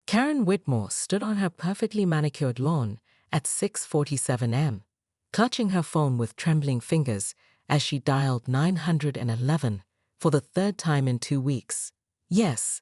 Karen Whitmore stood on her perfectly manicured lawn at 6:47 am, clutching her phone with trembling fingers as she dialed 911 for the third time in 2 weeks. "Yes,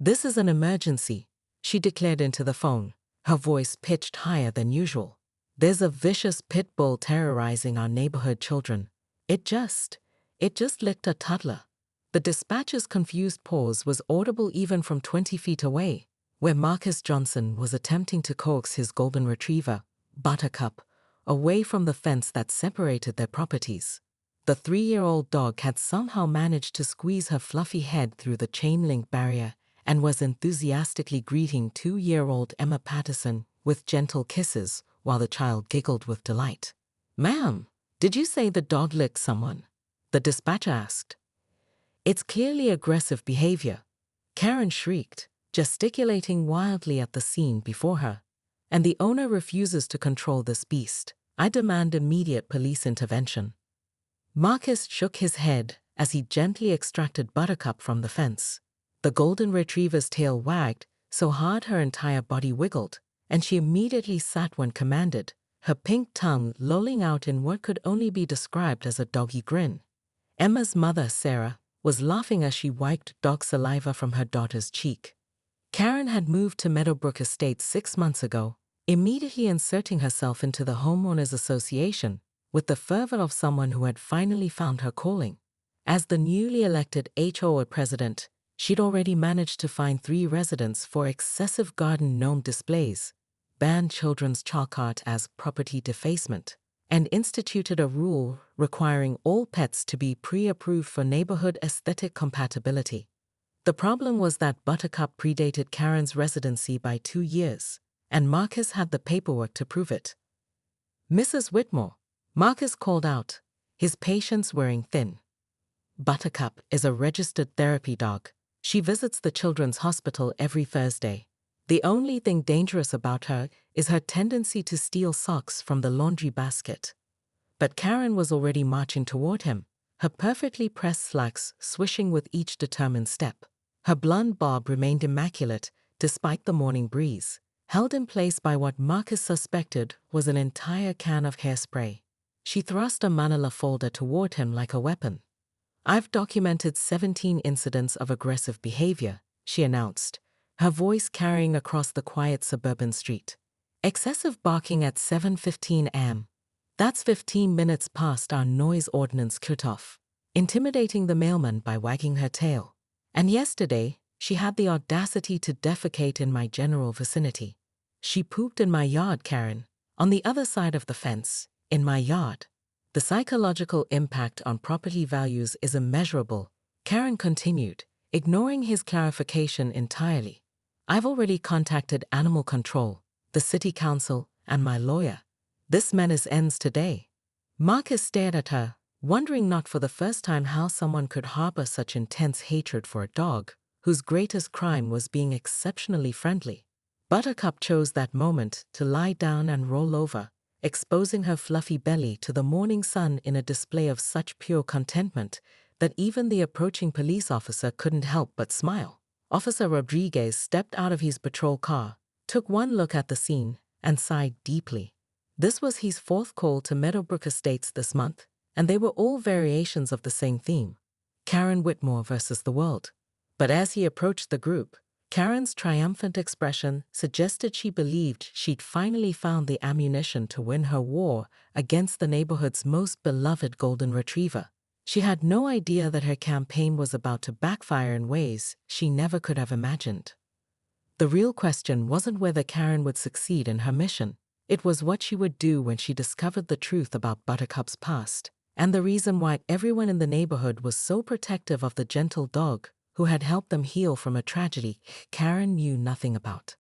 this is an emergency," she declared into the phone, her voice pitched higher than usual. "There's a vicious pit bull terrorizing our neighborhood children. It just licked a toddler." The dispatcher's confused pause was audible even from 20 feet away, where Marcus Johnson was attempting to coax his golden retriever, Buttercup, away from the fence that separated their properties. The 3-year-old dog had somehow managed to squeeze her fluffy head through the chain-link barrier and was enthusiastically greeting 2-year-old Emma Patterson with gentle kisses while the child giggled with delight. "Ma'am, did you say the dog licked someone?" the dispatcher asked. "It's clearly aggressive behavior," Karen shrieked, gesticulating wildly at the scene before her. "And the owner refuses to control this beast. I demand immediate police intervention." Marcus shook his head as he gently extracted Buttercup from the fence. The golden retriever's tail wagged so hard her entire body wiggled, and she immediately sat when commanded, her pink tongue lolling out in what could only be described as a doggy grin. Emma's mother, Sarah, was laughing as she wiped dog saliva from her daughter's cheek. Karen had moved to Meadowbrook Estates 6 months ago, immediately inserting herself into the homeowners association with the fervor of someone who had finally found her calling. As the newly elected HOA president, she'd already managed to fine 3 residents for excessive garden gnome displays, banned children's chalk art as property defacement, and instituted a rule requiring all pets to be pre-approved for neighborhood aesthetic compatibility. The problem was that Buttercup predated Karen's residency by 2 years, and Marcus had the paperwork to prove it. "Mrs. Whitmore," Marcus called out, his patience wearing thin. "Buttercup is a registered therapy dog. She visits the children's hospital every Thursday. The only thing dangerous about her is her tendency to steal socks from the laundry basket." But Karen was already marching toward him, her perfectly pressed slacks swishing with each determined step. Her blonde bob remained immaculate despite the morning breeze, held in place by what Marcus suspected was an entire can of hairspray. She thrust a manila folder toward him like a weapon. "I've documented 17 incidents of aggressive behavior," she announced, her voice carrying across the quiet suburban street. "Excessive barking at 7:15 am. That's 15 minutes past our noise ordinance cutoff. Intimidating the mailman by wagging her tail. And yesterday, she had the audacity to defecate in my general vicinity. She pooped in my yard, Karen, on the other side of the fence, in my yard. The psychological impact on property values is immeasurable," Karen continued, ignoring his clarification entirely. "I've already contacted animal control, the city council, and my lawyer. This menace ends today." Marcus stared at her, wondering not for the first time how someone could harbor such intense hatred for a dog, whose greatest crime was being exceptionally friendly. Buttercup chose that moment to lie down and roll over, exposing her fluffy belly to the morning sun in a display of such pure contentment that even the approaching police officer couldn't help but smile. Officer Rodriguez stepped out of his patrol car, took one look at the scene, and sighed deeply. This was his 4th call to Meadowbrook Estates this month, and they were all variations of the same theme: Karen Whitmore versus the world. But as he approached the group, Karen's triumphant expression suggested she believed she'd finally found the ammunition to win her war against the neighborhood's most beloved golden retriever. She had no idea that her campaign was about to backfire in ways she never could have imagined. The real question wasn't whether Karen would succeed in her mission. It was what she would do when she discovered the truth about Buttercup's past, and the reason why everyone in the neighborhood was so protective of the gentle dog who had helped them heal from a tragedy Karen knew nothing about.